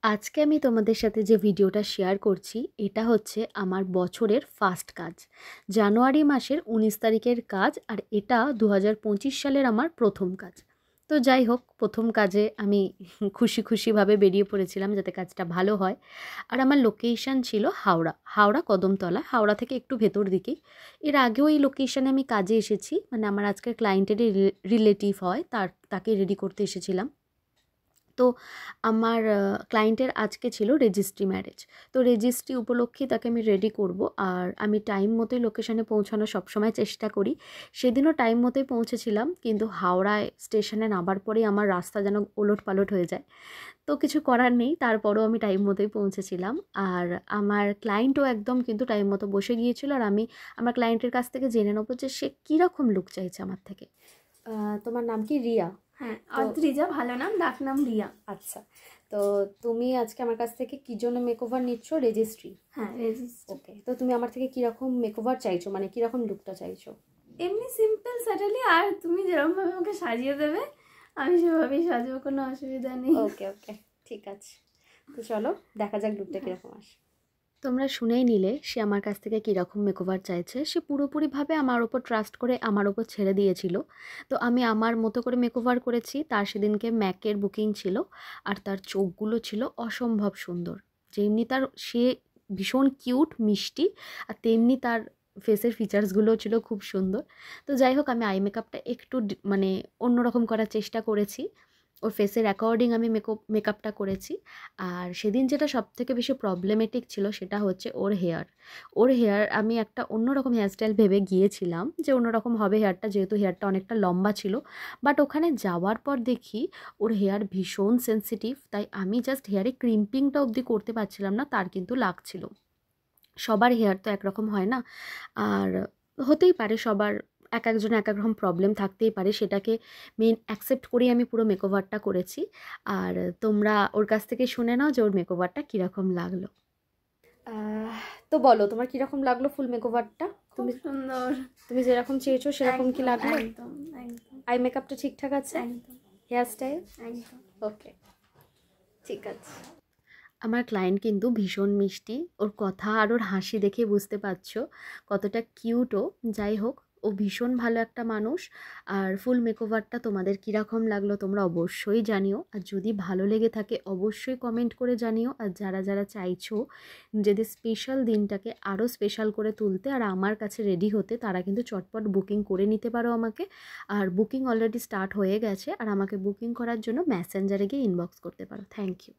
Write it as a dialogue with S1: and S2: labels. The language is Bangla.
S1: আজকে আমি তোমাদের সাথে যে ভিডিওটা শেয়ার করছি এটা হচ্ছে আমার বছরের ফার্স্ট কাজ। জানুয়ারি মাসের 19 তারিখের কাজ, আর এটা 2025 সালের আমার প্রথম কাজ। তো যাই হোক, প্রথম কাজে আমি খুশিভাবে বেরিয়ে পড়েছিলাম যাতে কাজটা ভালো হয়। আর আমার লোকেশন ছিল হাওড়া কদমতলা, হাওড়া থেকে একটু ভেতর দিকেই। এর আগেও এই লোকেশনে আমি কাজে এসেছি, মানে আমার আজকের ক্লায়েন্টেরই রিলেটিভ হয়, তাকে রেডি করতে এসেছিলাম। তো আমার ক্লায়েন্টের আজকে ছিল রেজিস্ট্রি ম্যারেজ। তো রেজিস্ট্রি উপলক্ষে তাকে আমি রেডি করব, আর আমি টাইম মতোই লোকেশনে পৌঁছানোর সবসময় চেষ্টা করি। সেদিনও টাইম মতোই পৌঁছেছিলাম, কিন্তু হাওড়ায় স্টেশনে নামার পরেই আমার রাস্তা যেন ওলটপালট হয়ে যায়। তো কিছু করার নেই, তারপরেও আমি টাইম মতোই পৌঁছেছিলাম। আর আমার ক্লায়েন্টও একদম কিন্তু টাইম মতো বসে গিয়েছিল, আর আমি আমার ক্লায়েন্টের কাছ থেকে জেনে নেবো যে সে কীরকম লুক চাইছে আমার থেকে। তোমার নাম কি? রিয়া?
S2: হ্যাঁ, অদ্রিজা ভালো নাম, ডাক নাম রিয়া।
S1: আচ্ছা, তো তুমি আজকে আমার কাছ থেকে কী জন্য মেকওভার নিচ্ছ? রেজিস্ট্রি?
S2: হ্যাঁ, রেজিস্ট্রি।
S1: ওকে, তো তুমি আমার থেকে কীরকম মেকওভার চাইছো, মানে কীরকম লুকটা চাইছো?
S2: এমনি সিম্পল স্যাটালি, আর তুমি যেরকমভাবে আমাকে সাজিয়ে দেবে আমি সেভাবেই সাজবো, কোনো অসুবিধা নেই।
S1: ওকে ওকে, ঠিক আছে, তো চলো দেখা যাক লুকটা কীরকম আসে। তোমরা শুনেই নিলে সে আমার কাছ থেকে কীরকম মেকওভার চাইছে। সে পুরোপুরিভাবে আমার ওপর ট্রাস্ট করে আমার ওপর ছেড়ে দিয়েছিল। তো আমি আমার মতো করে মেকওভার করেছি। তার সেদিনকে ম্যাকের বুকিং ছিল, আর তার চোখগুলো ছিল অসম্ভব সুন্দর। যেমনি সে ভীষণ কিউট মিষ্টি, আর তেমনি তার ফেসের ফিচার্সগুলোও ছিল খুব সুন্দর। তো যাই হোক, আমি আই মেকআপটা একটু মানে অন্যরকম করার চেষ্টা করেছি। ওর ফেসের অ্যাকর্ডিং আমি মেকআপটা করেছি। আর সেদিন যেটা সবথেকে বেশি প্রবলেমেটিক ছিল সেটা হচ্ছে ওর হেয়ার আমি একটা অন্যরকম হেয়ারস্টাইল ভেবে গিয়েছিলাম যে অন্যরকম হবে হেয়ারটা, যেহেতু হেয়ারটা অনেকটা লম্বা ছিল। বাট ওখানে যাওয়ার পর দেখি ওর হেয়ার ভীষণ সেন্সিটিভ, তাই আমি জাস্ট হেয়ারে ক্রিম্পিংটা অবধি করতে পারছিলাম না, তার কিন্তু লাগছিল। সবার হেয়ার তো একরকম হয় না, আর হতেই পারে সবার একজনের এক এক রকম প্রবলেম থাকতেই পারে, সেটাকে মেন অ্যাকসেপ্ট করেই আমি পুরো মেকওভারটা করেছি। আর তোমরা ওর কাছ থেকে শুনে নাও যে ওর মেকওভারটা কীরকম লাগলো। তো বলো, তোমার কীরকম লাগলো ফুল মেকওভারটা?
S2: খুব সুন্দর,
S1: তুমি যেরকম চেয়েছো সেরকম কি লাগলো?
S2: একদম একদম।
S1: আই মেকআপটা ঠিকঠাক আছে?
S2: একদম।
S1: হেয়ারস্টাইল?
S2: একদম।
S1: ওকে, ঠিক আছে। আমার ক্লায়েন্ট কিন্তু ভীষণ মিষ্টি, ওর কথা আর ওর হাসি দেখে বুঝতে পারছো কতটা কিউট ও। যাই হোক, ও ভীষণ ভালো একটা মানুষ। আর ফুল মেকওভারটা তোমাদের কীরকম লাগলো তোমরা অবশ্যই জানিও, আর যদি ভালো লেগে থাকে অবশ্যই কমেন্ট করে জানিও। আর যারা যারা চাইছো নিজেদের স্পেশাল দিনটাকে আরও স্পেশাল করে তুলতে আর আমার কাছে রেডি হতে, তারা কিন্তু চটপট বুকিং করে নিতে পারো আমাকে। আর বুকিং অলরেডি স্টার্ট হয়ে গেছে, আর আমাকে বুকিং করার জন্য মেসেঞ্জারে গিয়ে ইনবক্স করতে পারো। Thank you.